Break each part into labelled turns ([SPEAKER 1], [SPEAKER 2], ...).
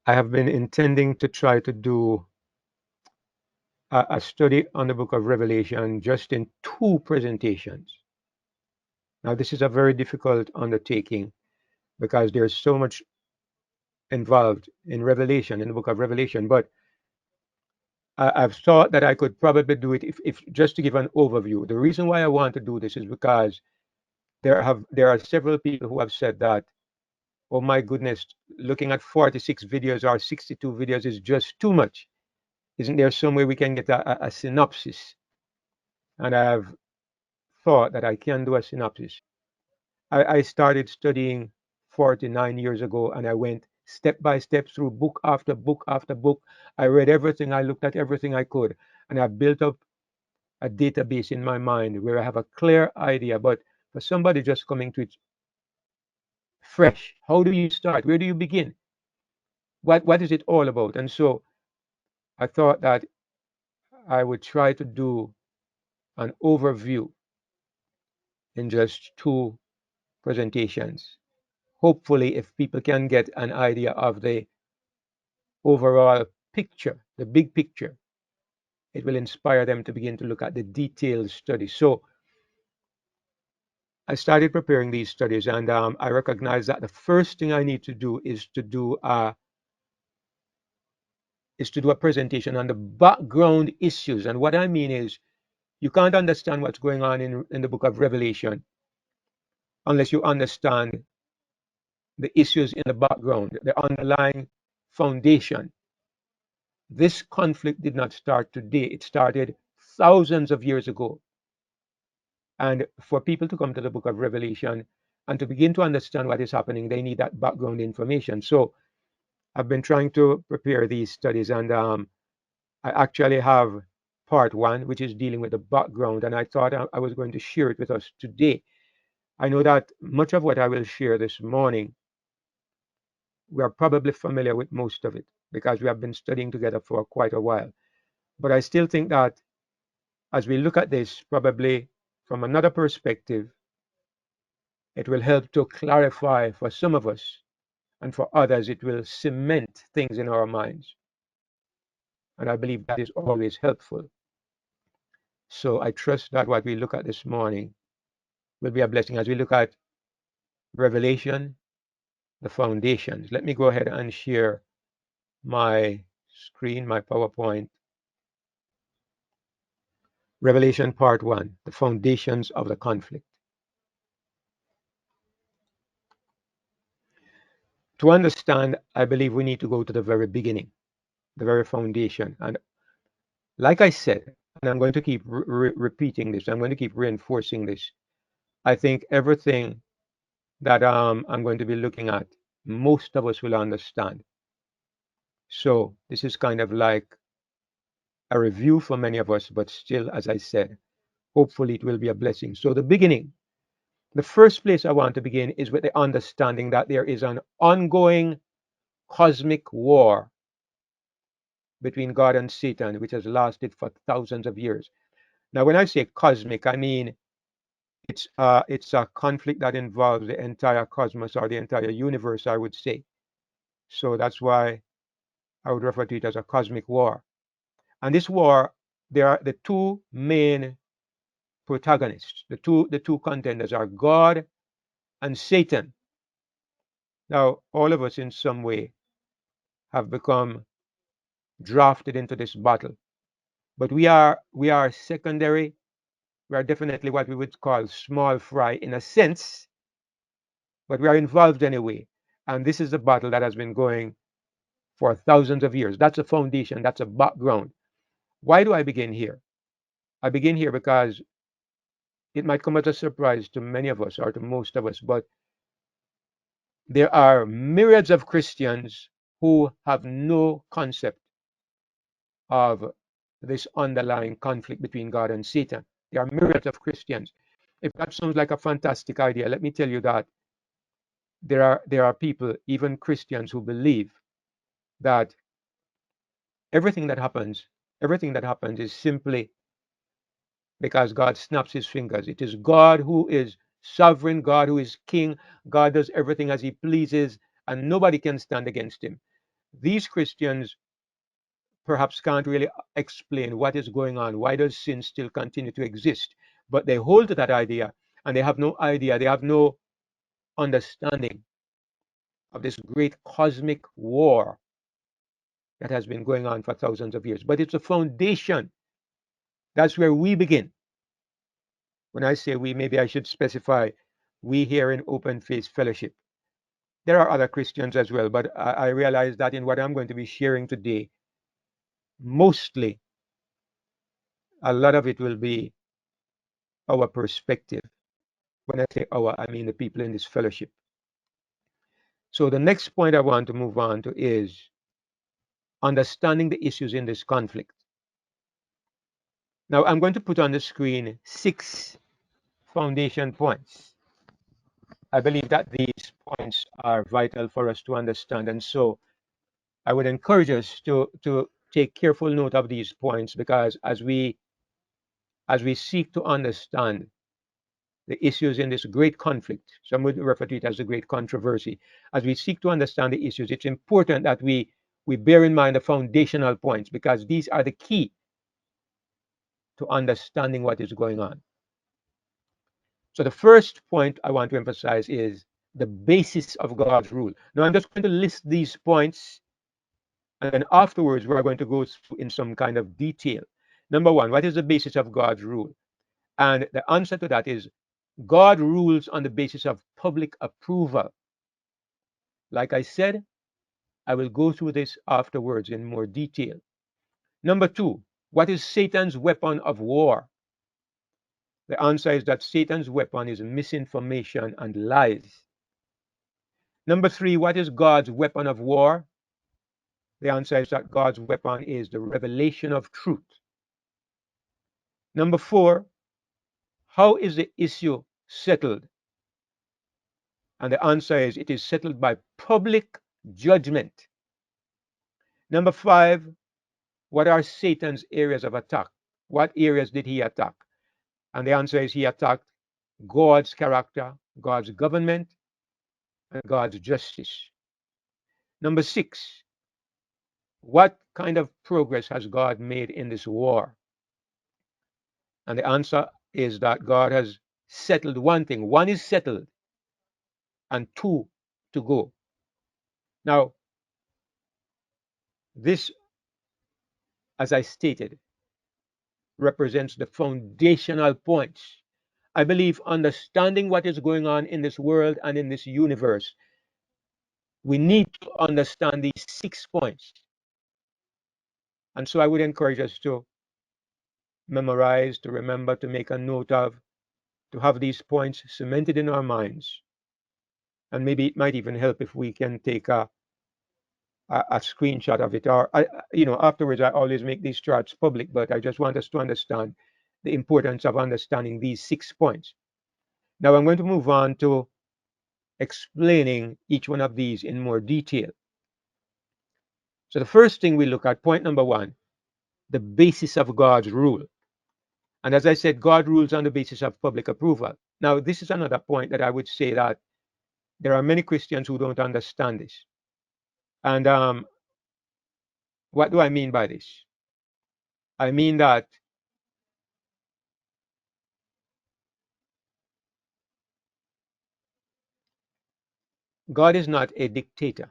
[SPEAKER 1] I have been intending to try to do a study on the book of Revelation just in 2 presentations. Now, this is a very difficult undertaking because there's so much involved in Revelation, in the book of Revelation. But I've thought that I could probably do it if just to give an overview. The reason why I want to do this is because there are several people who have said that, oh my goodness, looking at 46 videos or 62 videos is just too much. Isn't there some way we can get a synopsis? And I've thought that I can do a synopsis. I started studying 49 years ago, and I went step by step through book after book after book. I read everything, I looked at everything I could, and I built up a database in my mind where I have a clear idea. But for somebody just coming to it fresh, how do you start? Where do you begin? What is it all about? And so I thought that I would try to do an overview in just 2 presentations. Hopefully, if people can get an idea of the overall picture, the big picture, it will inspire them to begin to look at the detailed study. So I started preparing these studies, and I recognize that the first thing I need to do is to do a presentation on the background issues. And what I mean is, you can't understand what's going on in the book of Revelation unless you understand the issues in the background, the underlying foundation. This conflict did not start today, it started thousands of years ago. And for people to come to the book of Revelation and to begin to understand what is happening, they need that background information. So I've been trying to prepare these studies, and I actually have part 1, which is dealing with the background, and I thought I was going to share it with us today. I know that much of what I will share this morning, we are probably familiar with most of it because we have been studying together for quite a while. But I still think that as we look at this, probably from another perspective, it will help to clarify for some of us, and for others, it will cement things in our minds. And I believe that is always helpful. So I trust that what we look at this morning will be a blessing as we look at Revelation, the foundations. Let me go ahead and share my screen, my PowerPoint. Revelation part 1, the foundations of the conflict. To understand, I believe we need to go to the very beginning, the very foundation. And like I said, and I'm going to keep repeating this, I'm going to keep reinforcing this. I think everything that I'm going to be looking at, most of us will understand. So this is kind of like a review for many of us, but still, as I said, hopefully it will be a blessing. So the beginning, the first place I want to begin is with the understanding that there is an ongoing cosmic war between God and Satan, which has lasted for thousands of years. Now, when I say cosmic, I mean it's a conflict that involves the entire cosmos or the entire universe, I would say. So that's why I would refer to it as a cosmic war. And this war, there are the 2 main protagonists. The two contenders are God and Satan. Now, all of us in some way have become drafted into this battle, but we are secondary. We are definitely what we would call small fry in a sense, but we are involved anyway. And this is a battle that has been going for thousands of years. That's a foundation, that's a background. Why do I begin here? I begin here because it might come as a surprise to many of us or to most of us, but there are myriads of Christians who have no concept of this underlying conflict between God and Satan. There are myriads of Christians. If that sounds like a fantastic idea, let me tell you that there are people, even Christians, who believe that everything that happens, everything that happens is simply because God snaps his fingers. It is God who is sovereign, God who is king. God does everything as he pleases, and nobody can stand against him. These Christians perhaps can't really explain what is going on. Why does sin still continue to exist? But they hold to that idea, and they have no idea, they have no understanding of this great cosmic war that has been going on for thousands of years. But it's a foundation. That's where we begin. When I say we, maybe I should specify we here in Open Faith Fellowship. There are other Christians as well, but I realize that in what I'm going to be sharing today, mostly a lot of it will be our perspective. When I say our, I mean the people in this fellowship. So the next point I want to move on to is understanding the issues in this conflict. Now I'm going to put on the screen 6 foundation points. I believe that these points are vital for us to understand, and so I would encourage us to take careful note of these points, because as we seek to understand the issues in this great conflict, some would refer to it as the great controversy. As we seek to understand the issues, it's important that we bear in mind the foundational points, because these are the key to understanding what is going on. So the first point I want to emphasize is the basis of God's rule. Now I'm just going to list these points, and then afterwards we're going to go through in some kind of detail. Number one, what is the basis of God's rule? And the answer to that is God rules on the basis of public approval. Like I said, I will go through this afterwards in more detail. Number two, what is Satan's weapon of war? The answer is that Satan's weapon is misinformation and lies. Number three, what is God's weapon of war? The answer is that God's weapon is the revelation of truth. Number four, how is the issue settled? And the answer is it is settled by public judgment. Number five, what are Satan's areas of attack? What areas did he attack? And the answer is he attacked God's character, God's government, and God's justice. Number six, what kind of progress has God made in this war? And the answer is that God has settled one thing. One is settled, and two to go. Now, this, as I stated, represents the foundational points. I believe understanding what is going on in this world and in this universe, we need to understand these 6 points. And so I would encourage us to memorize, to remember, to make a note of, to have these points cemented in our minds. And maybe it might even help if we can take a screenshot of it, or afterwards I always make these charts public, but I just want us to understand the importance of understanding these 6 points. Now I'm going to move on to explaining each one of these in more detail. So the first thing we look at, point number one, the basis of God's rule. And as I said, God rules on the basis of public approval. Now this is another point that I would say that there are many Christians who don't understand this. And what do I mean by this? I mean that God is not a dictator.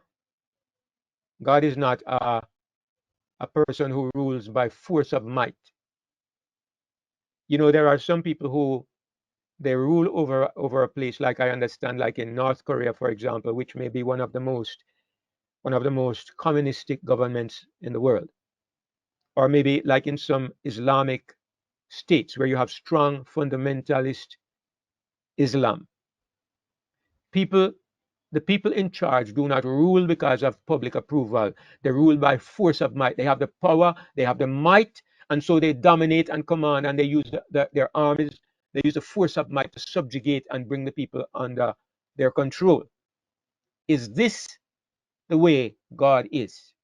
[SPEAKER 1] God is not a person who rules by force of might. There are some people who they rule over a place, like I understand, like in North Korea, for example, which may be one of the most communistic governments in the world, or maybe like in some Islamic states where you have strong fundamentalist Islam. People The people in charge do not rule because of public approval. They rule by force of might. They have the power, they have the might, and so they dominate and command, and they use their armies, they use the force of might to subjugate and bring the people under their control. Is this the way God is?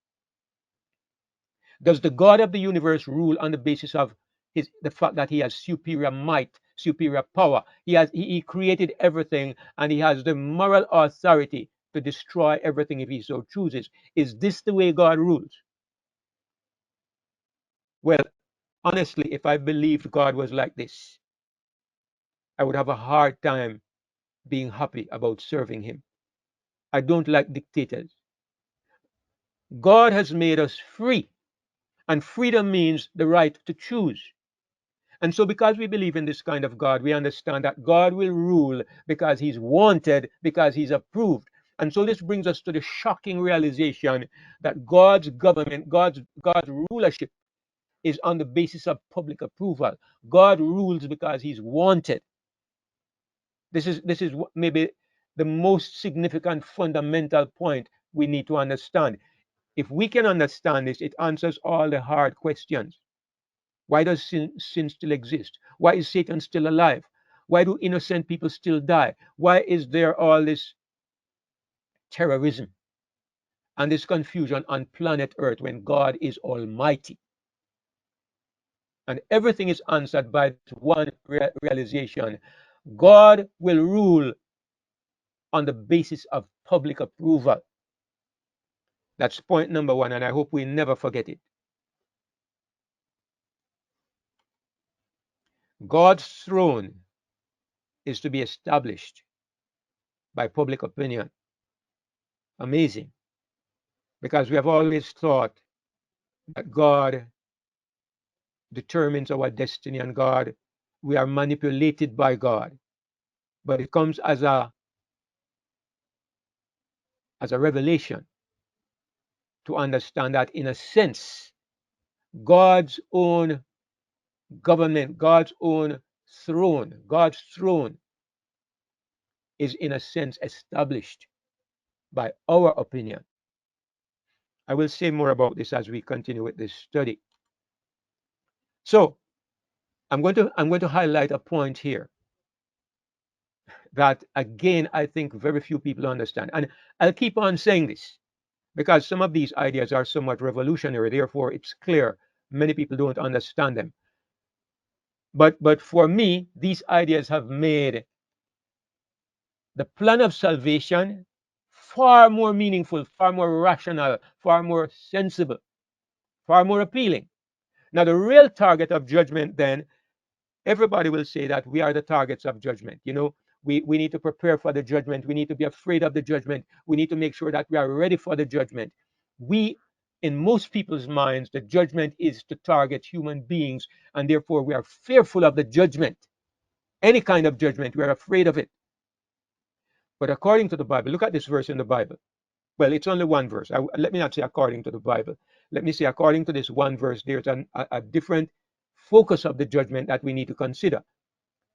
[SPEAKER 1] Does the God of the universe rule on the basis of the fact that he has superior might, superior power? He created everything, and he has the moral authority to destroy everything if he so chooses. Is this the way God rules? Well, honestly, if I believed God was like this, I would have a hard time being happy about serving him. I don't like dictators. God has made us free, and freedom means the right to choose. And so, because we believe in this kind of God, we understand that God will rule because he's wanted, because he's approved. And so, this brings us to the shocking realization that God's government, God's rulership is on the basis of public approval. God rules because he's wanted. This is maybe the most significant fundamental point we need to understand. If we can understand this, it answers all the hard questions. Why does sin still exist? Why is Satan still alive? Why do innocent people still die? Why is there all this terrorism and this confusion on planet Earth when God is almighty? And everything is answered by this one realization: God will rule on the basis of public approval. That's point number one, and I hope we never forget it. God's throne is to be established by public opinion. Amazing. Because we have always thought that God determines our destiny and we are manipulated by God. But it comes as a revelation to understand that, in a sense, God's own government, God's throne is, in a sense, established by our opinion. I will say more about this as we continue with this study. So I'm going to highlight a point here that, again, I think very few people understand. And I'll keep on saying this because some of these ideas are somewhat revolutionary. Therefore, it's clear many people don't understand them. But for me, these ideas have made the plan of salvation far more meaningful, far more rational, far more sensible, far more appealing. Now, the real target of judgment, then, everybody will say that we are the targets of judgment. We need to prepare for the judgment. We need to be afraid of the judgment. We need to make sure that we are ready for the judgment. In most people's minds, the judgment is to target human beings, and therefore we are fearful of the judgment. Any kind of judgment, we are afraid of it. But according to the Bible, look at this verse in the Bible. Well, it's only one verse. Let me not say according to the Bible. Let me say according to this one verse, there's a different focus of the judgment that we need to consider.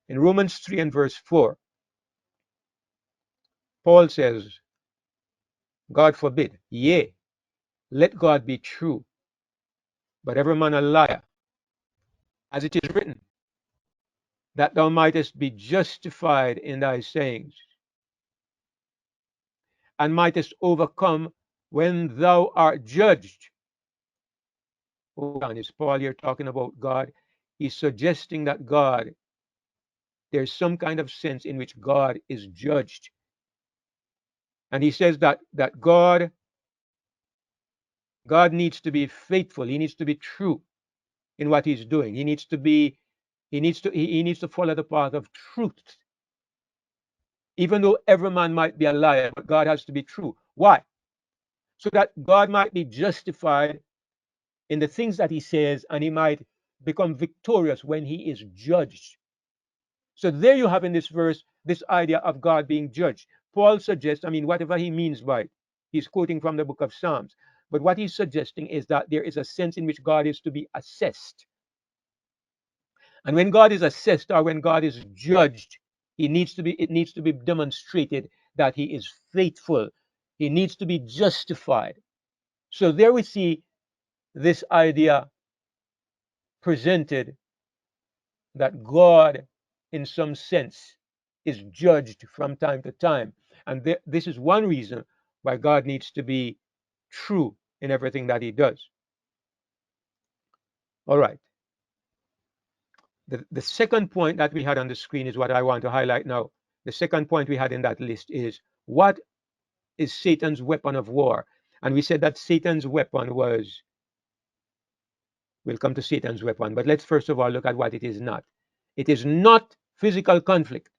[SPEAKER 1] In Romans 3 and verse 4, Paul says, God forbid, yea, let God be true, but every man a liar, as it is written, that thou mightest be justified in thy sayings, and mightest overcome when thou art judged. Oh, and is Paul here talking about God? He's suggesting that there's some kind of sense in which God is judged. And he says that God needs to be faithful. He needs to be true in what he's doing. He needs to follow the path of truth. Even though every man might be a liar, but God has to be true. Why? So that God might be justified in the things that he says, and he might become victorious when he is judged. So there you have in this verse this idea of God being judged. Paul suggests, whatever he means by it, he's quoting from the book of Psalms. But what he's suggesting is that there is a sense in which God is to be assessed. And when God is assessed, or when God is judged, it needs to be demonstrated that he is faithful. He needs to be justified. So there we see this idea presented that God, in some sense, is judged from time to time. And this is one reason why God needs to be true in everything that he does. All right. The second point that we had on the screen is what I want to highlight now. The second point we had in that list is, what is Satan's weapon of war. And we said that Satan's weapon was, we'll come to Satan's weapon, but let's first of all look at what it is not. It is not physical conflict.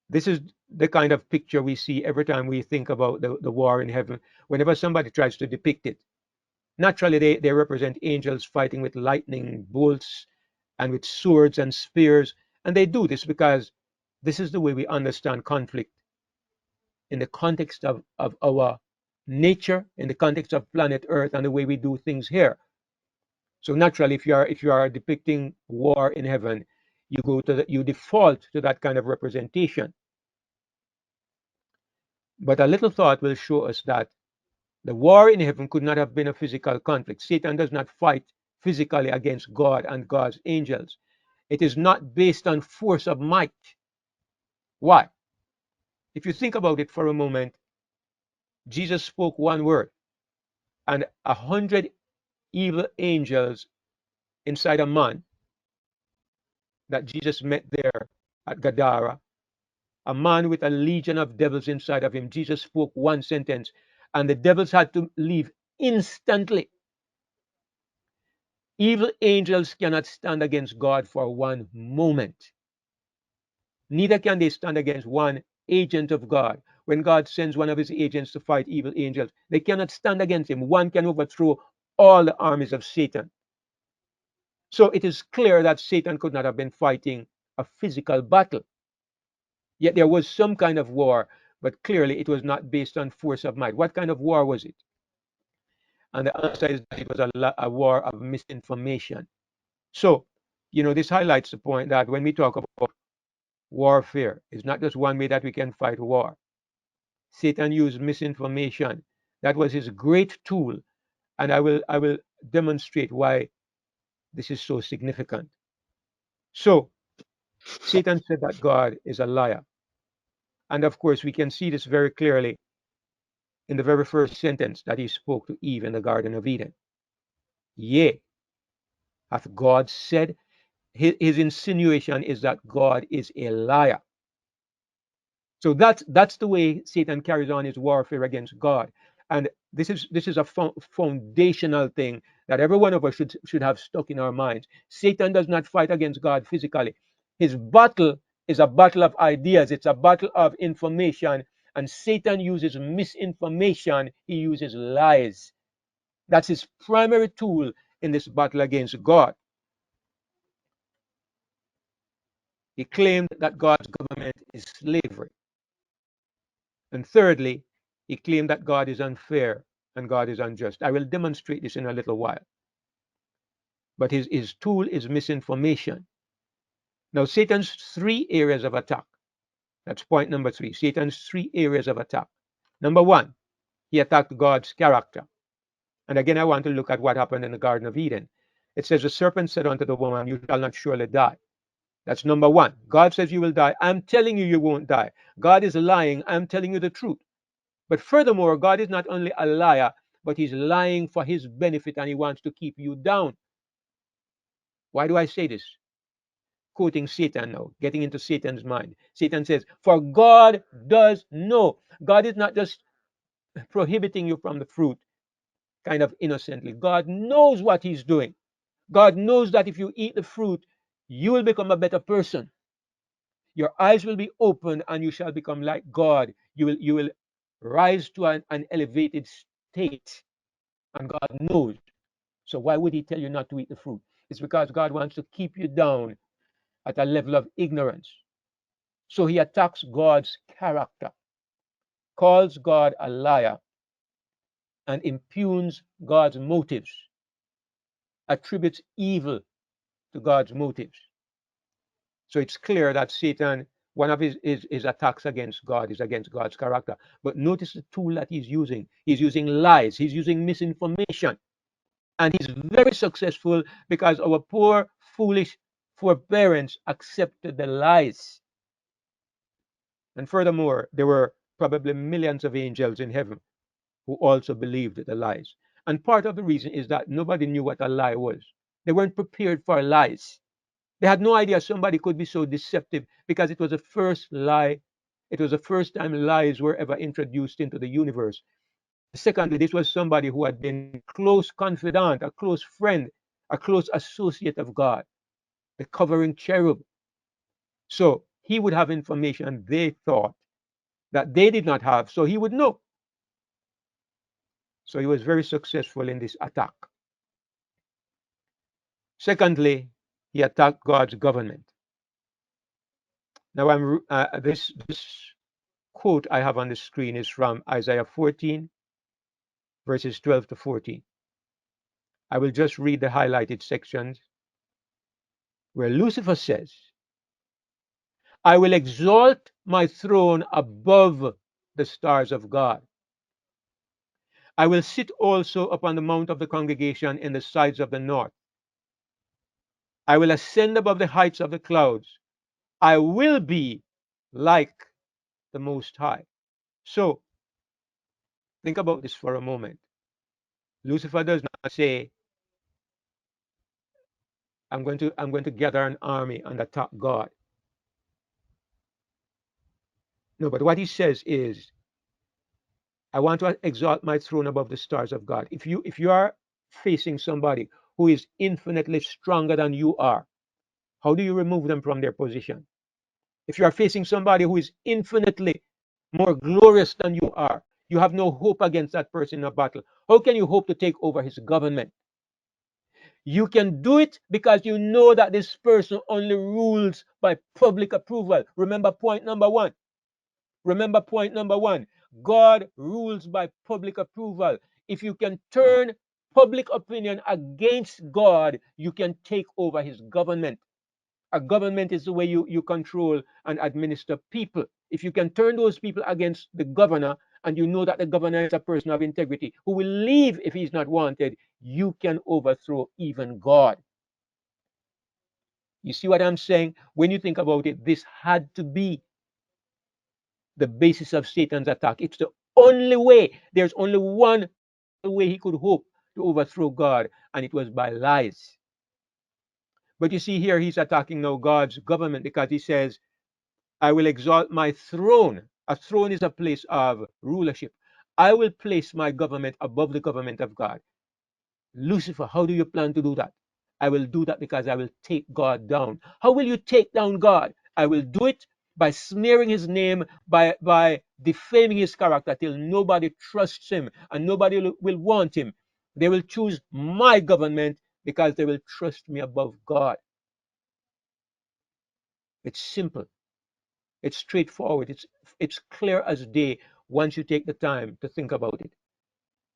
[SPEAKER 1] This is the kind of picture we see every time we think about the war in heaven. Whenever somebody tries to depict it, naturally they represent angels fighting with lightning bolts and with swords and spears. And they do this because this is the way we understand conflict in the context of our nature, in the context of planet Earth and the way we do things here. So naturally, if you are depicting war in heaven, you default to that kind of representation. But a little thought will show us that the war in heaven could not have been a physical conflict. Satan does not fight physically against God and God's angels. It is not based on force of might. Why? If you think about it for a moment, Jesus spoke one word, and 100 evil angels inside a man that Jesus met there at Gadara, a man with a legion of devils inside of him. Jesus spoke one sentence, and the devils had to leave instantly. Evil angels cannot stand against God for one moment. Neither can they stand against one agent of God. When God sends one of his agents to fight evil angels, they cannot stand against him. One can overthrow all the armies of Satan. So it is clear that Satan could not have been fighting a physical battle. Yet there was some kind of war, but clearly it was not based on force of might. What kind of war was it? And the answer is that it was a war of misinformation. So, this highlights the point that when we talk about warfare, it's not just one way that we can fight war. Satan used misinformation. That was his great tool. And I will demonstrate why this is so significant. So, Satan said that God is a liar. And of course, we can see this very clearly in the very first sentence that he spoke to Eve in the Garden of Eden. Yea, hath God said, his insinuation is that God is a liar. So that's the way Satan carries on his warfare against God. And this is a foundational thing that every one of us should have stuck in our minds. Satan does not fight against God physically. His battle is a battle of ideas. It's a battle of information. And Satan uses misinformation. He uses lies. That's his primary tool in this battle against God. He claimed that God's government is slavery. And thirdly, he claimed that God is unfair and God is unjust. I will demonstrate this in a little while. But his tool is misinformation. Now, Satan's three areas of attack. That's point number 3. Satan's 3 areas of attack. Number 1, he attacked God's character. And again, I want to look at what happened in the Garden of Eden. It says, the serpent said unto the woman, you shall not surely die. That's number 1. God says you will die. I'm telling you, you won't die. God is lying. I'm telling you the truth. But furthermore, God is not only a liar, but he's lying for his benefit and he wants to keep you down. Why do I say this? Quoting Satan now, getting into Satan's mind. Satan says, for God does know. God is not just prohibiting you from the fruit kind of innocently. God knows what he's doing. God knows that if you eat the fruit, you will become a better person. Your eyes will be opened and you shall become like God. You will rise to an elevated state. And God knows. So why would he tell you not to eat the fruit? It's because God wants to keep you down at a level of ignorance. So he attacks God's character, calls God a liar, and impugns God's motives, attributes evil to God's motives. So it's clear that Satan, one of his attacks against God is against God's character. But notice the tool that he's using. He's using lies. He's using misinformation. And he's very successful because our poor, foolish foreparents accepted the lies. And furthermore, there were probably millions of angels in heaven who also believed the lies. And part of the reason is that nobody knew what a lie was. They weren't prepared for lies. They had no idea somebody could be so deceptive because it was the first lie It was the first time lies were ever introduced into the universe. Secondly, this was somebody who had been close confidant, a close friend, a close associate of God, the covering cherub. So he would have information they thought that they did not have, so he would know. So he was very successful in this attack. Secondly, he attacked God's government. Now, this quote I have on the screen is from Isaiah 14, verses 12 to 14. I will just read the highlighted sections where Lucifer says, I will exalt my throne above the stars of God. I will sit also upon the mount of the congregation in the sides of the north. I will ascend above the heights of the clouds. I will be like the Most High. So think about this for a moment. Lucifer does not say, I'm going to gather an army and attack God. No, but what he says is, I want to exalt my throne above the stars of God. If you are facing somebody who is infinitely stronger than you are, how do you remove them from their position? If you are facing somebody who is infinitely more glorious than you are, you have no hope against that person in a battle. How can you hope to take over his government? You can do it because you know that this person only rules by public approval. Remember point number one. Remember point number one. God rules by public approval. If you can turn public opinion against God, you can take over his government. A government is the way you control and administer people. If you can turn those people against the governor, and you know that the governor is a person of integrity who will leave if he's not wanted, you can overthrow even God. You see what I'm saying? When you think about it, this had to be the basis of Satan's attack. It's the only way. There's only one way he could hope to overthrow God, and it was by lies. But you see here, he's attacking now God's government because he says, I will exalt my throne. A throne is a place of rulership. I will place my government above the government of God. Lucifer, how do you plan to do that? I will do that because I will take God down. How will you take down God? I will do it by smearing his name, by defaming his character till nobody trusts him and nobody will want him. They will choose my government because they will trust me above God. It's simple. It's straightforward. It's clear as day once you take the time to think about it.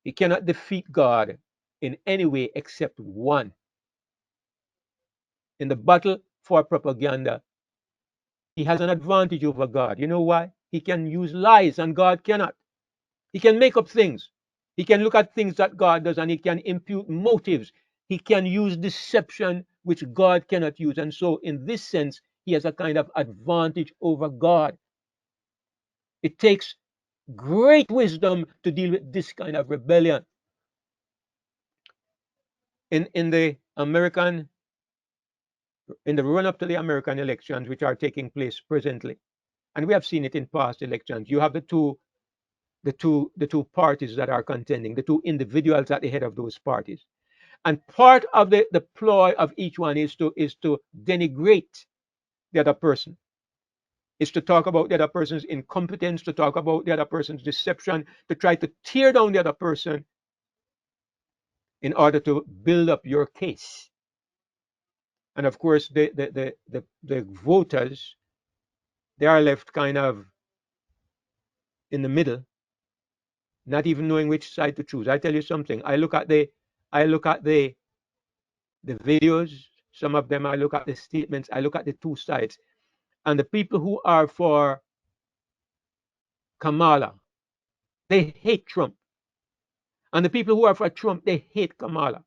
[SPEAKER 1] You cannot defeat God in any way except one. In the battle for propaganda, he has an advantage over God. You know why? He can use lies and God cannot. He can make up things. He can look at things that God does and he can impute motives. He can use deception which God cannot use. And so, in this sense, he has a kind of advantage over God. It takes great wisdom to deal with this kind of rebellion. In the American, in the run up to the American elections, which are taking place presently, and we have seen it in past elections, you have the two parties that are contending, the two individuals at the head of those parties. And part of the ploy of each one is to denigrate the other person, is to talk about the other person's incompetence, to talk about the other person's deception, to try to tear down the other person in order to build up your case. And of course, the voters, they are left kind of in the middle, not even knowing which side to choose. I tell you something. I look at the videos. Some of them, I look at the statements. I look at the two sides, and the people who are for Kamala, they hate Trump, and the people who are for Trump, they hate Kamala.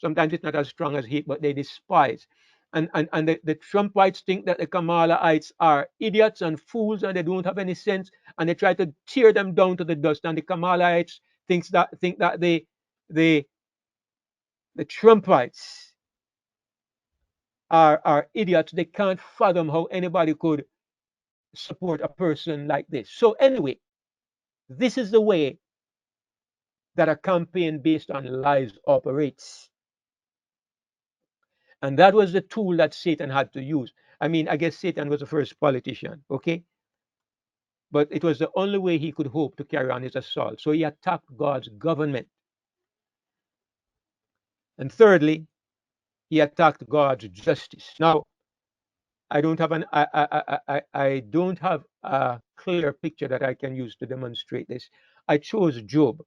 [SPEAKER 1] Sometimes it's not as strong as hate, but they despise. And the Trumpites think that the Kamalaites are idiots and fools and they don't have any sense, and they try to tear them down to the dust. And the Kamalaites think that the the Trumpites are idiots. They can't fathom how anybody could support a person like this. So, anyway, this is the way that a campaign based on lies operates. And that was the tool that Satan had to use. I mean, I guess Satan was the first politician, okay? But it was the only way he could hope to carry on his assault. So he attacked God's government. And thirdly, he attacked God's justice. Now, I don't have a clear picture that I can use to demonstrate this. I chose Job,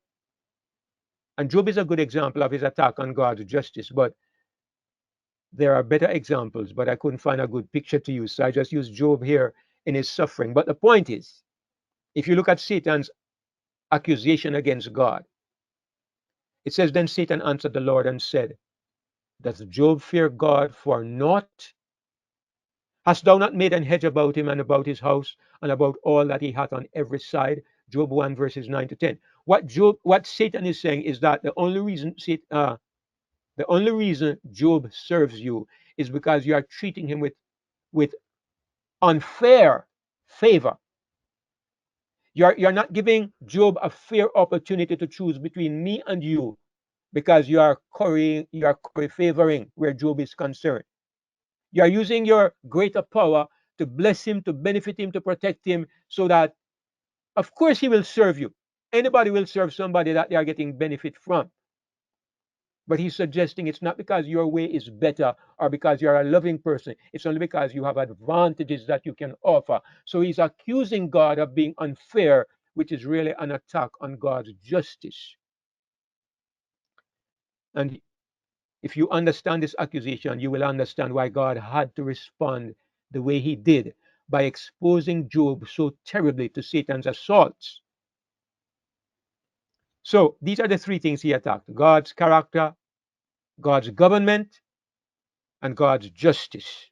[SPEAKER 1] and Job is a good example of his attack on God's justice. But there are better examples, but I couldn't find a good picture to use, so I just used Job here in his suffering. But the point is, if you look at Satan's accusation against God, it says, "Then Satan answered the Lord and said, Doth Job fear God for naught? Hast thou not made an hedge about him and about his house and about all that he hath on every side?" Job 1 verses 9 to 10. What Satan is saying is that the only reason Job serves you is because you are treating him with unfair favor. You're not giving Job a fair opportunity to choose between me and you, because you are curry favoring where Job is concerned. You are using your greater power to bless him, to benefit him, to protect him, so that of course he will serve you. Anybody will serve somebody that they are getting benefit from. But he's suggesting it's not because your way is better or because you're a loving person. It's only because you have advantages that you can offer. So he's accusing God of being unfair, which is really an attack on God's justice. And if you understand this accusation, you will understand why God had to respond the way he did, by exposing Job so terribly to Satan's assaults. So these are the three things he attacked: God's character, God's government, and God's justice.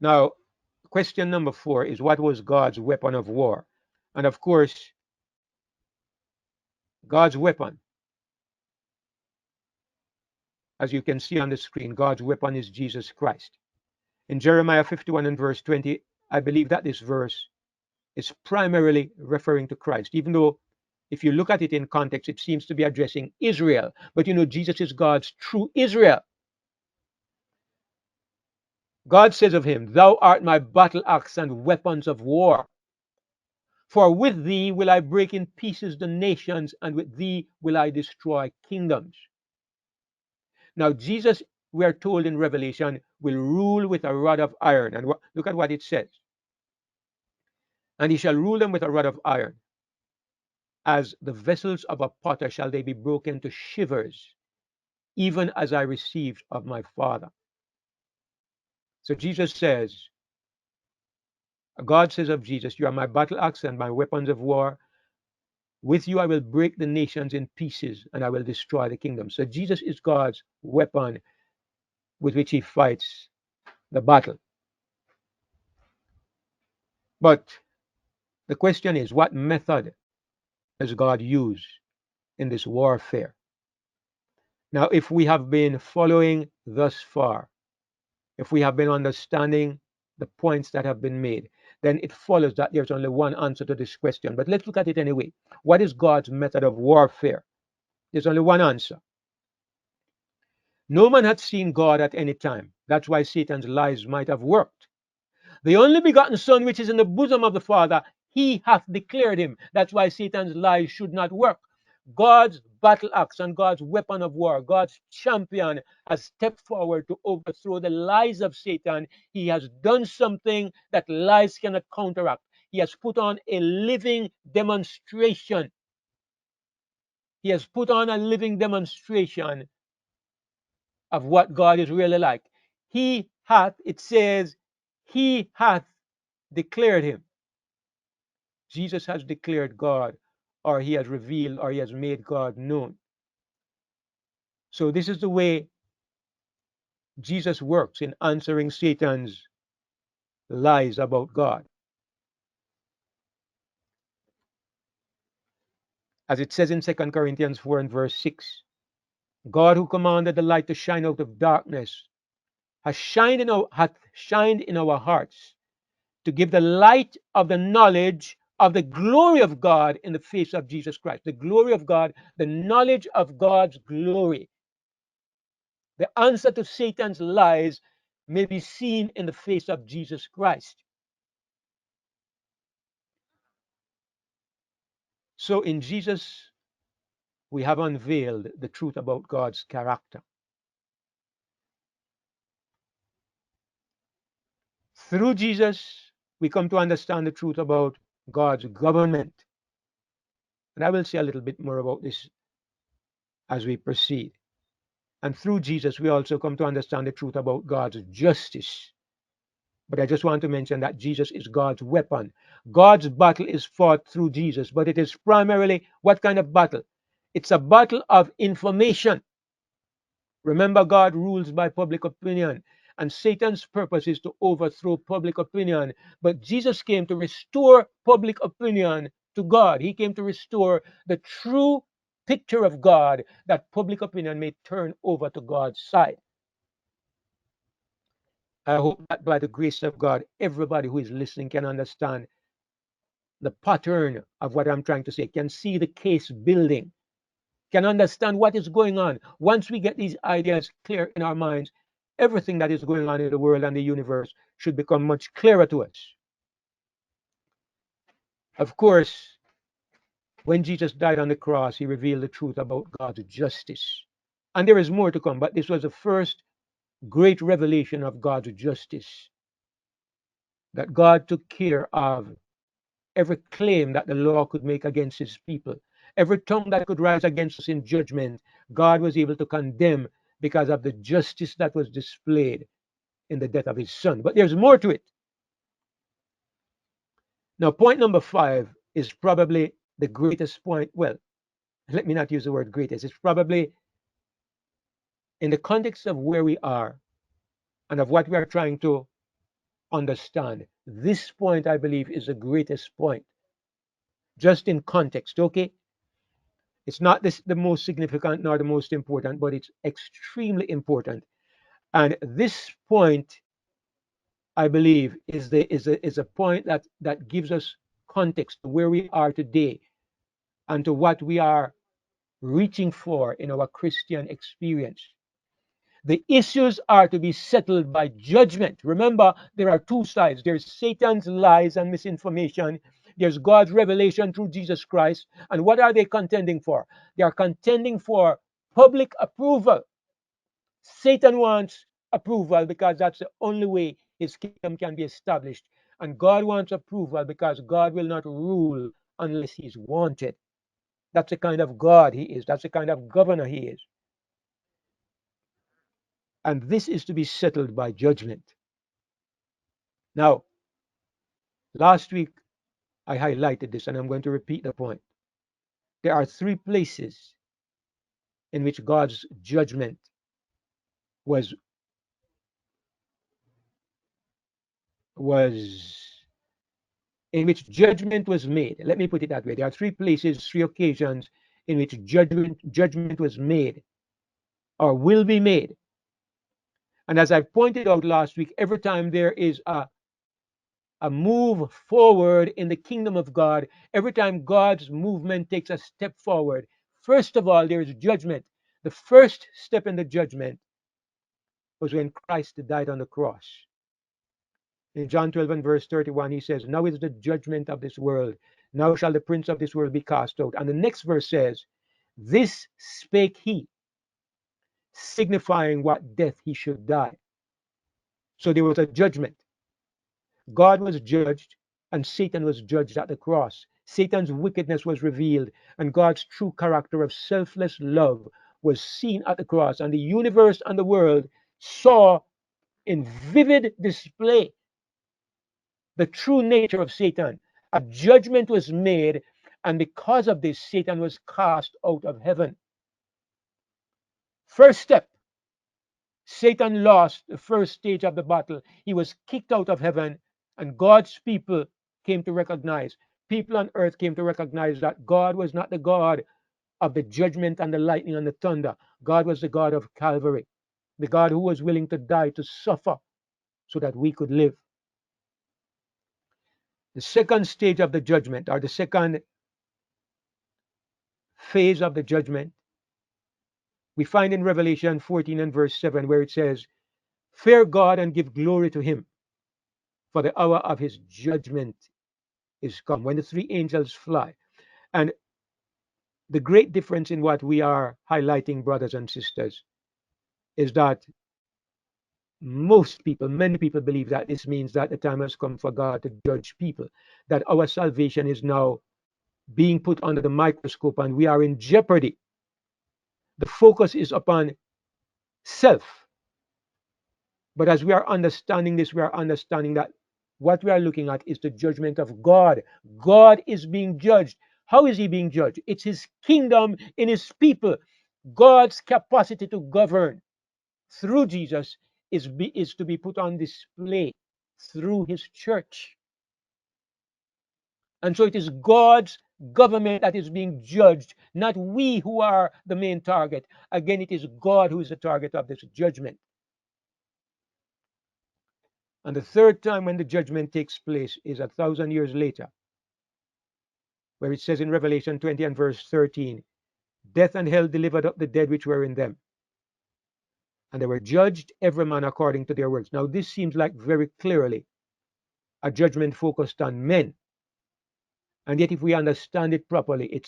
[SPEAKER 1] Now, question number 4 is, what was God's weapon of war? And of course, God's weapon, as you can see on the screen, God's weapon is Jesus Christ. In Jeremiah 51 and verse 20, I believe that this verse is primarily referring to Christ, even though if you look at it in context, it seems to be addressing Israel. But Jesus is God's true Israel. God says of him, "Thou art my battle axe and weapons of war. For with thee will I break in pieces the nations, and with thee will I destroy kingdoms." Now, Jesus, we are told in Revelation, will rule with a rod of iron. And look at what it says. "And he shall rule them with a rod of iron. As the vessels of a potter shall they be broken to shivers, even as I received of my Father." So Jesus says, God says of Jesus, "You are my battle axe and my weapons of war. With you I will break the nations in pieces and I will destroy the kingdom." So Jesus is God's weapon with which he fights the battle. But the question is, what method does God use in this warfare? Now, if we have been following thus far, if we have been understanding the points that have been made, then it follows that there's only one answer to this question. But let's look at it anyway. What is God's method of warfare? There's only one answer. No man had seen God at any time. That's why Satan's lies might have worked. "The only begotten Son, which is in the bosom of the Father, he hath declared him." That's why Satan's lies should not work. God's battle axe and God's weapon of war, God's champion, has stepped forward to overthrow the lies of Satan. He has done something that lies cannot counteract. He has put on a living demonstration. He has put on a living demonstration of what God is really like. He hath, it says, he hath declared him. Jesus has declared God, or he has revealed, or he has made God known. So this is the way Jesus works in answering Satan's lies about God. As it says in 2 Corinthians 4 and verse 6, "God who commanded the light to shine out of darkness hath shined in our hearts to give the light of the knowledge of the glory of God in the face of Jesus Christ. The glory of God, the knowledge of God's glory. The answer to Satan's lies may be seen in the face of Jesus Christ. So in Jesus, we have unveiled the truth about God's character. Through Jesus, we come to understand the truth about God's government. And I will say a little bit more about this as we proceed. And through Jesus, we also come to understand the truth about God's justice. But I just want to mention that Jesus is God's weapon. God's battle is fought through Jesus, but it is primarily what kind of battle? It's a battle of information. Remember, God rules by public opinion, and Satan's purpose is to overthrow public opinion. But Jesus came to restore public opinion to God. He came to restore the true picture of God, that public opinion may turn over to God's side. I hope that by the grace of God, everybody who is listening can understand the pattern of what I'm trying to say, can see the case building, can understand what is going on. Once we get these ideas clear in our minds, everything that is going on in the world and the universe should become much clearer to us. Of course, when Jesus died on the cross, he revealed the truth about God's justice. And there is more to come, but this was the first great revelation of God's justice, that God took care of every claim that the law could make against his people. Every tongue that could rise against us in judgment, God was able to condemn because of the justice that was displayed in the death of his son. But there's more to it. Now, point number 5 is probably the greatest point. Well, let me not use the word greatest. It's probably, in the context of where we are and of what we are trying to understand, this point, I believe, is the greatest point. Just in context, okay? It's not the most significant nor the most important, but it's extremely important. And this point, I believe, is a point that gives us context to where we are today and to what we are reaching for in our Christian experience. The issues are to be settled by judgment. Remember, there are two sides. There's Satan's lies and misinformation. There's God's revelation through Jesus Christ. And what are they contending for? They are contending for public approval. Satan wants approval because that's the only way his kingdom can be established. And God wants approval because God will not rule unless he's wanted. That's the kind of God he is. That's the kind of governor he is. And this is to be settled by judgment. Now, last week I highlighted this, and I'm going to repeat the point. There are 3 places in which God's judgment was in which judgment was made. Let me put it that way. There are 3 places, 3 occasions in which judgment was made or will be made. And as I pointed out last week, every time there is a move forward in the kingdom of God, every time God's movement takes a step forward, first of all, there is judgment. The first step in the judgment was when Christ died on the cross. In John 12 and verse 31, he says, "Now is the judgment of this world. Now shall the prince of this world be cast out." And the next verse says, "This spake he, signifying what death he should die." So there was a judgment. God was judged, and Satan was judged at the cross. Satan's wickedness was revealed, and God's true character of selfless love was seen at the cross. And the universe and the world saw in vivid display the true nature of Satan. A judgment was made, and because of this, Satan was cast out of heaven. First step, Satan lost the first stage of the battle. He was kicked out of heaven, and God's people came to recognize, people on earth came to recognize that God was not the God of the judgment and the lightning and the thunder. God was the God of Calvary. the God who was willing to die, to suffer, so that we could live. The second stage of the judgment, or the second phase of the judgment, we find in Revelation 14 and verse 7, where it says, "Fear God and give glory to him, for the hour of his judgment is come," when the three angels fly. And the great difference in what we are highlighting, brothers and sisters, is that most people, many people believe that this means that the time has come for God to judge people, that our salvation is now being put under the microscope and we are in jeopardy. The focus is upon self. But as we are understanding this, we are understanding that what we are looking at is the judgment of God. God is being judged. How is he being judged? It's his kingdom in his people. God's capacity to govern through Jesus is to be put on display through his church. And so it is God's government that is being judged, not we who are the main target. Again, it is God who is the target of this judgment. And the third time when the judgment takes place is 1,000 years later, where it says in Revelation 20 and verse 13, "Death and hell delivered up the dead which were in them, and they were judged every man according to their works." Now, this seems like very clearly a judgment focused on men. And yet, if we understand it properly,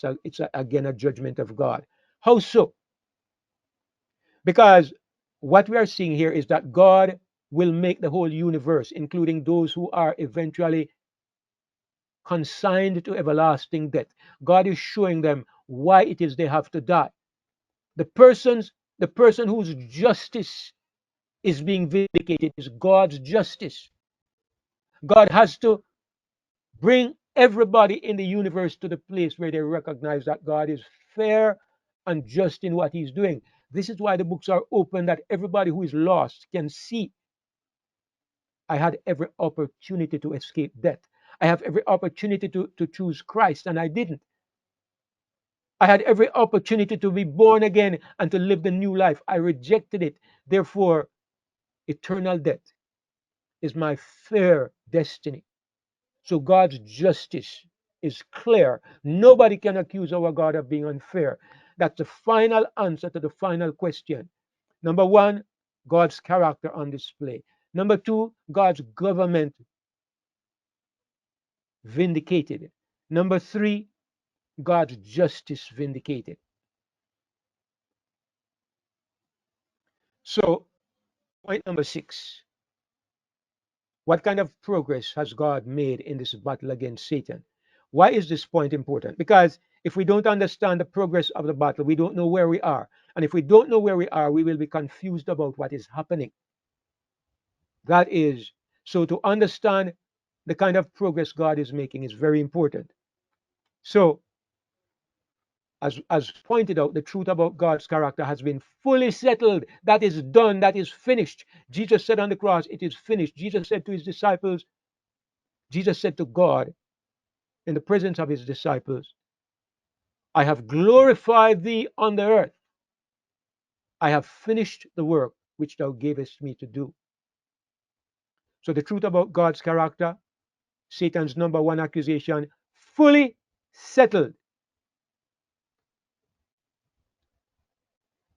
[SPEAKER 1] again a judgment of God. How so? Because what we are seeing here is that God will make the whole universe, including those who are eventually consigned to everlasting death. God is showing them why it is they have to die. The person whose justice is being vindicated is God's justice. God has to bring everybody in the universe to the place where they recognize that God is fair and just in what he's doing. This is why the books are open, that everybody who is lost can see, I had every opportunity to escape death. I have every opportunity to choose Christ, and I didn't. I had every opportunity to be born again and to live the new life. I rejected it. Therefore, eternal death is my fair destiny. So God's justice is clear. Nobody can accuse our God of being unfair. That's the final answer to the final question. Number one, God's character on display. Number two, God's government vindicated. Number three, God's justice vindicated. So, point number six, what kind of progress has God made in this battle against Satan? Why is this point important? Because if we don't understand the progress of the battle, we don't know where we are. And if we don't know where we are, we will be confused about what is happening. That is, so to understand the kind of progress God is making is very important. So, as pointed out, the truth about God's character has been fully settled. That is done. That is finished. Jesus said on the cross, "It is finished." Jesus said to his disciples, Jesus said to God in the presence of his disciples, "I have glorified thee on the earth. I have finished the work which thou gavest me to do." So the truth about God's character, Satan's number one accusation, fully settled.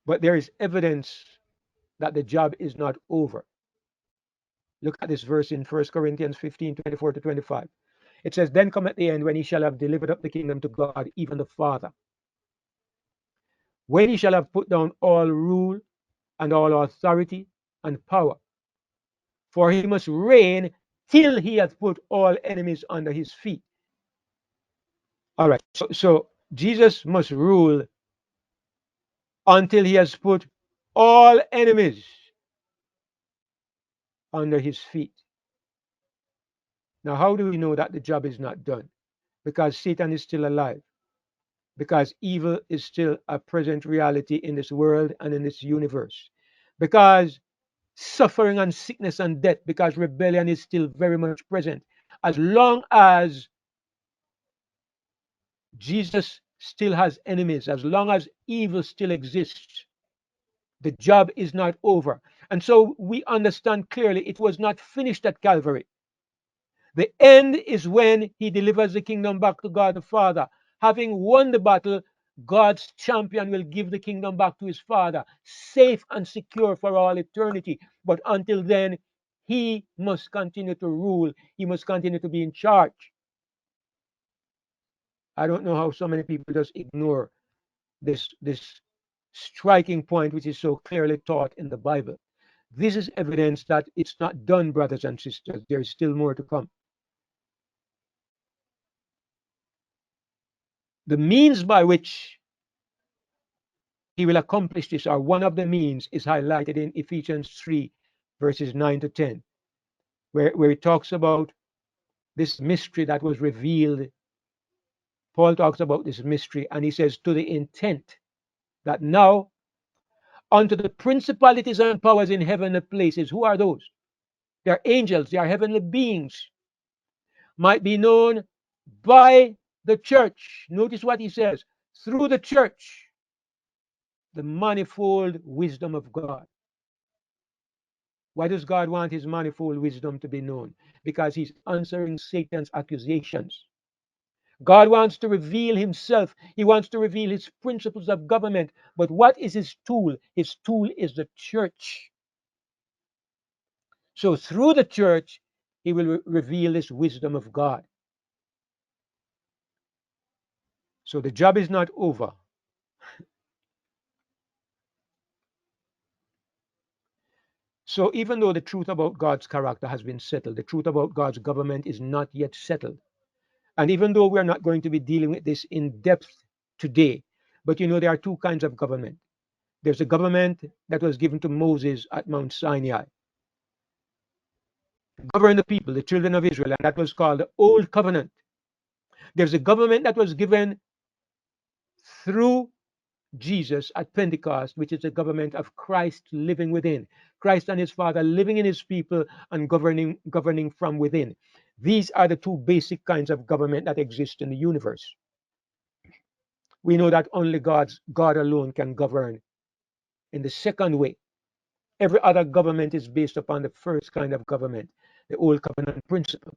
[SPEAKER 1] But there is evidence that the job is not over. Look at this verse in 1 Corinthians 15:24 to 25. It says, "Then come at the end, when he shall have delivered up the kingdom to God, even the Father. When he shall have put down all rule and all authority and power. For he must reign till he hath put all enemies under his feet." All right. So Jesus must rule until he has put all enemies under his feet. Now, how do we know that the job is not done? Because Satan is still alive. Because evil is still a present reality in this world and in this universe. Because suffering and sickness and death, because rebellion is still very much present. As long as Jesus still has enemies, as long as evil still exists, The job is not over. And so we understand clearly it was not finished at Calvary. The end is when he delivers the kingdom back to God the Father. Having won the battle, God's champion will give the kingdom back to his Father, safe and secure for all eternity. But until then, he must continue to rule. He must continue to be in charge. I don't know how so many people just ignore this striking point, which is so clearly taught in the Bible. This is evidence that it's not done, brothers and sisters. There is still more to come. The means by which he will accomplish this, or one of the means, is highlighted in Ephesians 3, verses 9 to 10, where it talks about this mystery that was revealed. Paul talks about this mystery, and he says, to the intent that now unto the principalities and powers in heavenly places, who are those? They are angels, they are heavenly beings, might be known by the church. Notice what he says, through the church, the manifold wisdom of God. Why does God want his manifold wisdom to be known? Because he's answering Satan's accusations. God wants to reveal himself. He wants to reveal his principles of government. But what is his tool? His tool is the church. So through the church, he will reveal this wisdom of God. So the job is not over. So even though the truth about God's character has been settled, the truth about God's government is not yet settled. And even though we're not going to be dealing with this in depth today, but there are two kinds of government. There's a government that was given to Moses at Mount Sinai, govern the people, the children of Israel, and that was called the Old Covenant. There's a government that was given through Jesus at Pentecost, which is the government of Christ living within. Christ and his Father living in his people and governing from within. These are the two basic kinds of government that exist in the universe. We know that only God alone can govern in the second way. Every other government is based upon the first kind of government, the old covenant principle.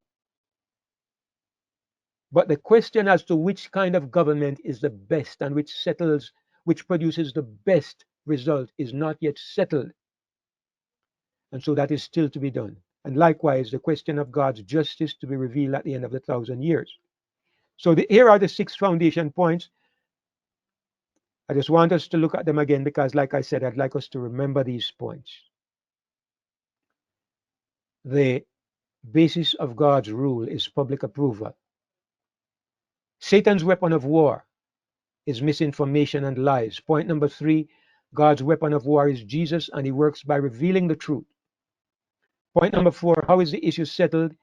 [SPEAKER 1] But the question as to which kind of government is the best and which produces the best result is not yet settled. And so that is still to be done. And likewise, the question of God's justice to be revealed at the end of the 1,000 years. So here are the 6 foundation points. I just want us to look at them again because, like I said, I'd like us to remember these points. The basis of God's rule is public approval. Satan's weapon of war is misinformation and lies. Point number 3, God's weapon of war is Jesus, and he works by revealing the truth. Point number 4, how is the issue settled?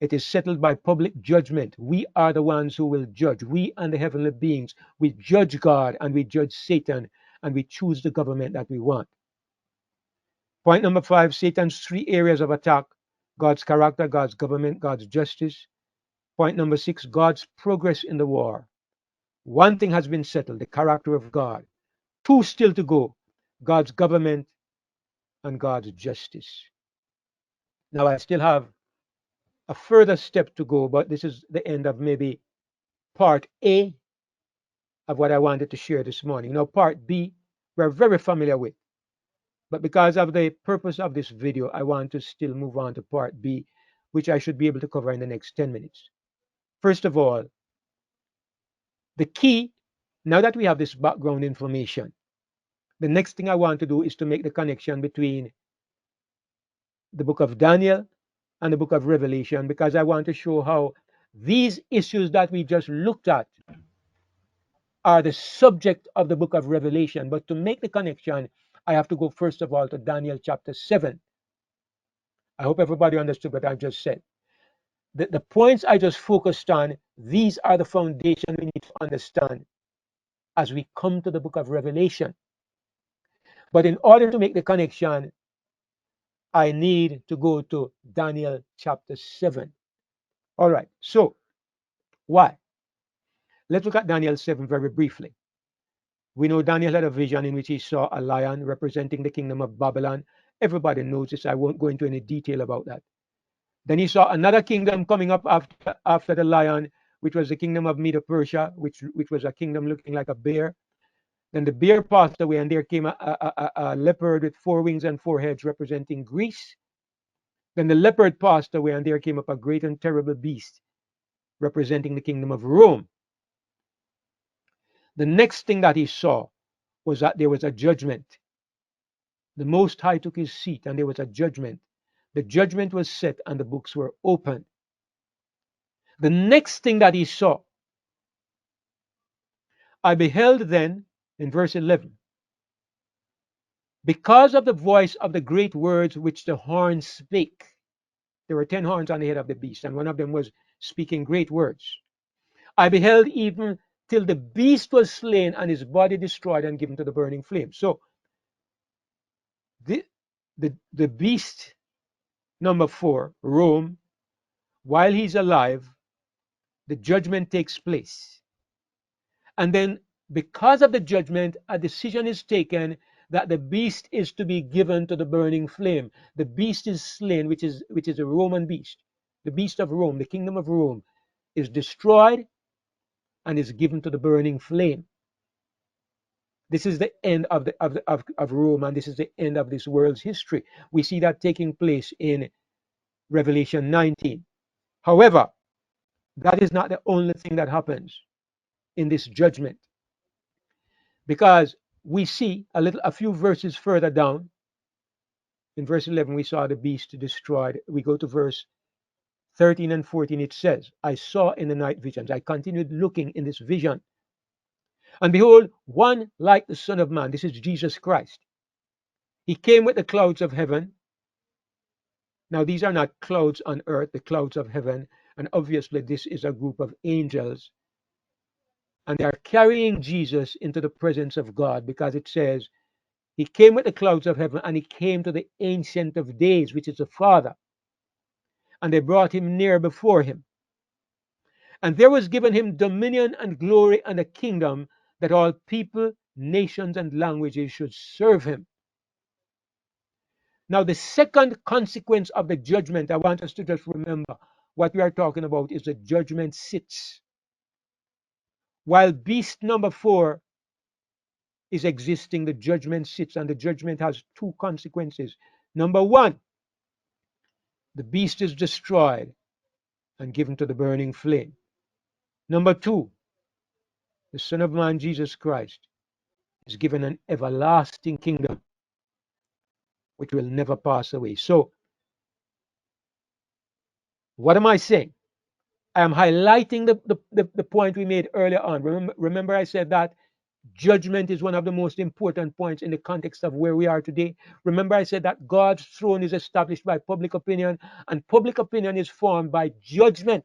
[SPEAKER 1] It is settled by public judgment. We are the ones who will judge. We and the heavenly beings. We judge God and we judge Satan, and we choose the government that we want. Point number 5, Satan's 3 areas of attack: God's character, God's government, God's justice. Point number 6, God's progress in the war. One thing has been settled, the character of God. 2 still to go, God's government and God's justice. Now I still have a further step to go, but this is the end of maybe part A of what I wanted to share this morning. Now part B, we're very familiar with. But because of the purpose of this video, I want to still move on to part B, which I should be able to cover in the next 10 minutes. First of all, the key, now that we have this background information, the next thing I want to do is to make the connection between the book of Daniel and the book of Revelation, because I want to show how these issues that we just looked at are the subject of the book of Revelation. But to make the connection, I have to go first of all to Daniel chapter 7. I hope everybody understood what I just said. The points I just focused on, these are the foundation we need to understand as we come to the book of Revelation. But in order to make the connection, I need to go to Daniel chapter 7. All right, so why? Let's look at Daniel 7 very briefly. We know Daniel had a vision in which he saw a lion representing the kingdom of Babylon. Everybody knows this. I won't go into any detail about that. Then he saw another kingdom coming up after the lion, which was the kingdom of Medo Persia, which was a kingdom looking like a bear. Then the bear passed away, and there came a leopard with 4 wings and 4 heads, representing Greece. Then the leopard passed away, and there came up a great and terrible beast, representing the kingdom of Rome. The next thing that he saw was that there was a judgment. The Most High took his seat, and there was a judgment. The judgment was set, and the books were opened. The next thing that he saw, I beheld then, in verse 11, because of the voice of the great words which the horn spake. There were 10 horns on the head of the beast, and one of them was speaking great words. I beheld even till the beast was slain, and his body destroyed and given to the burning flame. So the beast number 4, Rome, while he's alive, the judgment takes place. And then because of the judgment, a decision is taken that the beast is to be given to the burning flame. The beast is slain, which is a Roman beast. The beast of Rome, the kingdom of Rome, is destroyed and is given to the burning flame. This is the end of Rome, and this is the end of this world's history. We see that taking place in Revelation 19. However, that is not the only thing that happens in this judgment, because we see a few verses further down. In verse 11, we saw the beast destroyed. We go to verse 13 and 14. It says, I saw in the night visions. I continued looking in this vision, and behold, one like the Son of Man. This is Jesus Christ. He came with the clouds of heaven. Now, these are not clouds on earth, the clouds of heaven. And obviously, this is a group of angels. And they are carrying Jesus into the presence of God, because it says, he came with the clouds of heaven, and he came to the Ancient of Days, which is the Father. And they brought him near before him. And there was given him dominion and glory and a kingdom, that all people, nations, and languages should serve him. Now, the second consequence of the judgment, I want us to just remember what we are talking about is the judgment sits. While beast number 4 is existing, the judgment sits, and the judgment has 2 consequences. Number 1, the beast is destroyed and given to the burning flame. Number 2, the Son of Man, Jesus Christ, is given an everlasting kingdom which will never pass away. So, what am I saying? I am highlighting the point we made earlier on. Remember I said that judgment is one of the most important points in the context of where we are today. Remember I said that God's throne is established by public opinion, and public opinion is formed by judgment.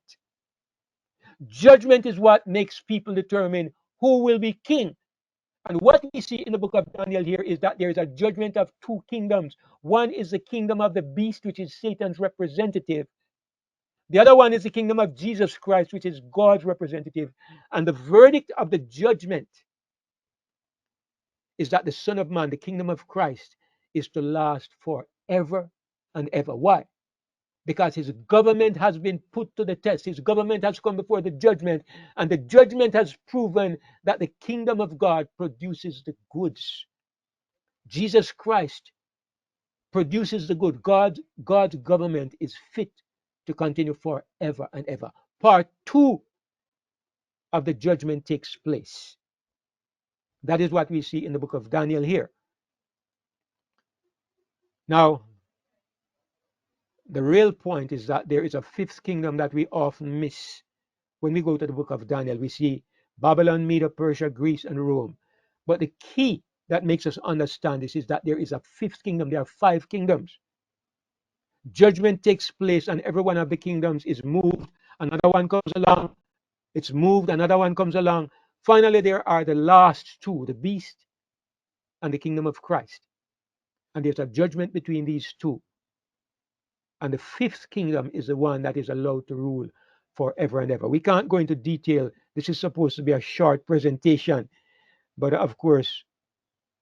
[SPEAKER 1] Judgment is what makes people determine who will be king. And what we see in the book of Daniel here is that there is a judgment of 2 kingdoms. One is the kingdom of the beast, which is Satan's representative. The other one is the kingdom of Jesus Christ, which is God's representative. And the verdict of the judgment is that the Son of Man, the kingdom of Christ, is to last forever and ever. Why? Because his government has been put to the test. His government has come before the judgment, and the judgment has proven that the kingdom of God produces the goods. Jesus Christ produces the good. God's government is fit to continue forever and ever. Part 2 of the judgment takes place. That is what we see in the book of Daniel here. Now, the real point is that there is a 5th kingdom that we often miss. When we go to the book of Daniel, we see Babylon, Medo, Persia, Greece, and Rome. But the key that makes us understand this is that there is a 5th kingdom. There are 5 kingdoms. Judgment takes place, and every one of the kingdoms is moved. Another one comes along, it's moved, another one comes along. Finally, there are the last 2, the beast and the kingdom of Christ. And there's a judgment between these 2. And the 5th kingdom is the one that is allowed to rule forever and ever. We can't go into detail. This is supposed to be a short presentation. But of course,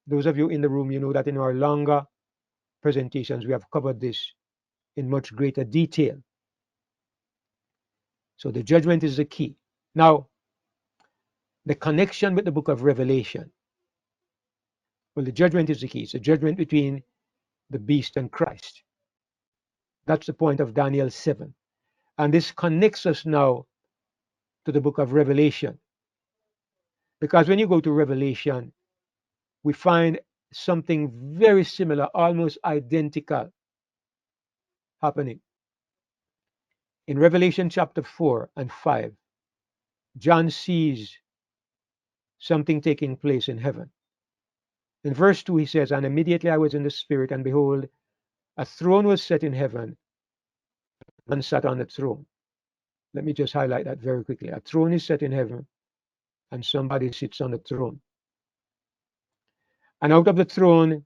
[SPEAKER 1] those of you in the room, you know that in our longer presentations, we have covered this in much greater detail. So the judgment is the key. Now, the connection with the book of Revelation. Well, the judgment is the key. It's a judgment between the beast and Christ. That's the point of Daniel 7. And this connects us now to the book of Revelation. Because when you go to Revelation, we find something very similar, almost identical, happening. In Revelation chapter 4 and 5, John sees something taking place in heaven. In verse 2, he says, "And immediately I was in the Spirit, and behold, a throne was set in heaven, and sat on the throne." Let me just highlight that very quickly. A throne is set in heaven, and somebody sits on the throne. And out of the throne,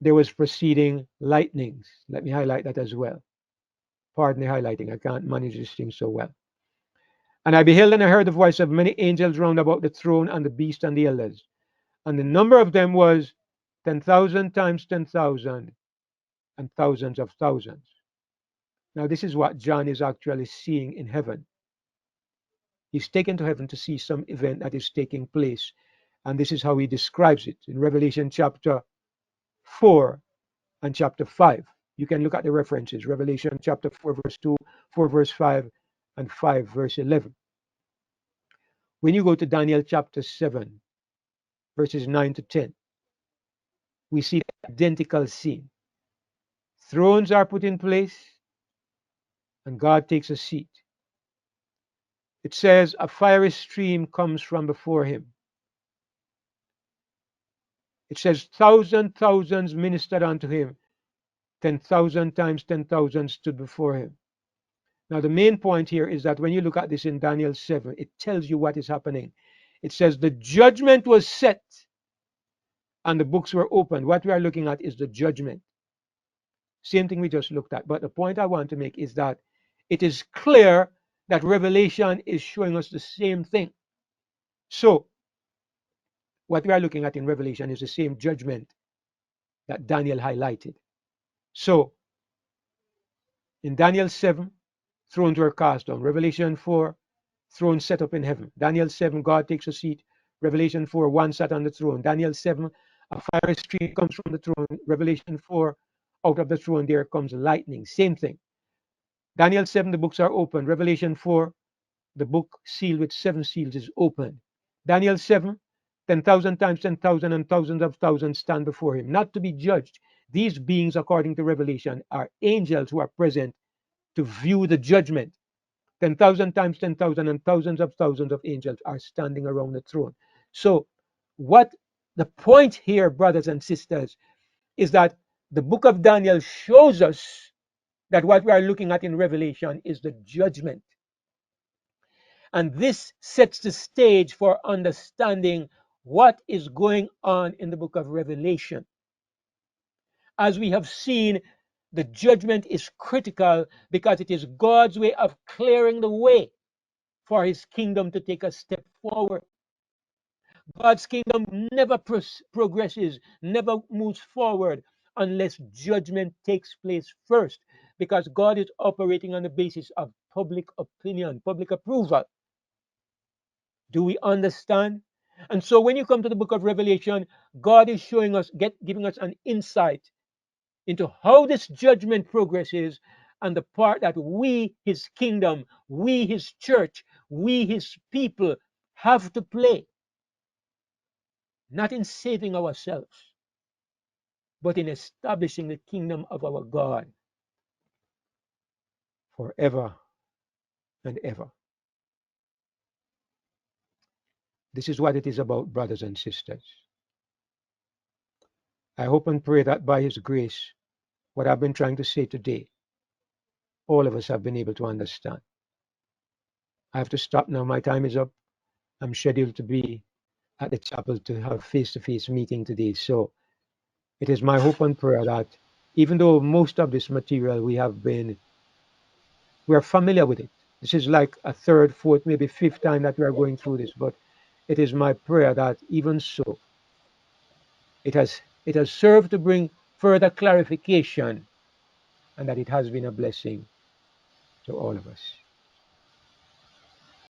[SPEAKER 1] there was proceeding lightnings. Let me highlight that as well. Pardon the highlighting. I can't manage this thing so well. "And I beheld and I heard the voice of many angels round about the throne and the beast and the elders. And the number of them was 10,000 times 10,000 and thousands of thousands." Now, this is what John is actually seeing in heaven. He's taken to heaven to see some event that is taking place. And this is how he describes it in Revelation chapter 4 and chapter 5. You can look at the references. Revelation chapter 4, verse 2, 4, verse 5, and 5, verse 11. When you go to Daniel chapter 7, verses 9 to 10, we see the identical scene. Thrones are put in place, and God takes a seat. It says, "A fiery stream comes from before him." It says, thousands ministered unto him. 10,000 times 10,000 stood before him. Now, the main point here is that when you look at this in Daniel 7, it tells you what is happening. It says the judgment was set and the books were opened. What we are looking at is the judgment. Same thing we just looked at. But the point I want to make is that it is clear that Revelation is showing us the same thing. So, what we are looking at in Revelation is the same judgment that Daniel highlighted. So, in Daniel 7, thrones were cast down. Revelation 4, thrones set up in heaven. Daniel 7, God takes a seat. Revelation 4, one sat on the throne. Daniel 7, a fiery stream comes from the throne. Revelation 4, out of the throne there comes lightning. Same thing. Daniel 7, the books are open. Revelation 4, the book sealed with 7 seals is open. Daniel 7, 10,000 times 10,000 and thousands of thousands stand before him, not to be judged. These beings, according to Revelation, are angels who are present to view the judgment. 10,000 times 10,000 and thousands of angels are standing around the throne. So, what the point here, brothers and sisters, is that the book of Daniel shows us that what we are looking at in Revelation is the judgment. And this sets the stage for understanding what is going on in the book of Revelation. As we have seen, the judgment is critical because it is God's way of clearing the way for his kingdom to take a step forward. God's kingdom never progresses, never moves forward unless judgment takes place first, because God is operating on the basis of public opinion, public approval. Do we understand? And so when you come to the book of Revelation, God is showing us, giving us an insight into how this judgment progresses and the part that we, his kingdom, we, his church, we, his people, have to play. Not in saving ourselves, but in establishing the kingdom of our God forever and ever. This is what it is about, brothers and sisters. I hope and pray that by his grace, what I've been trying to say today, all of us have been able to understand. I have to stop now. My time is up. I'm scheduled to be at the chapel to have face-to-face meeting today. So it is my hope and prayer that even though most of this material we are familiar with it. This is like a third, fourth, maybe fifth time that we are going through this, but it is my prayer that even so, It has served to bring further clarification, and that it has been a blessing to all of us.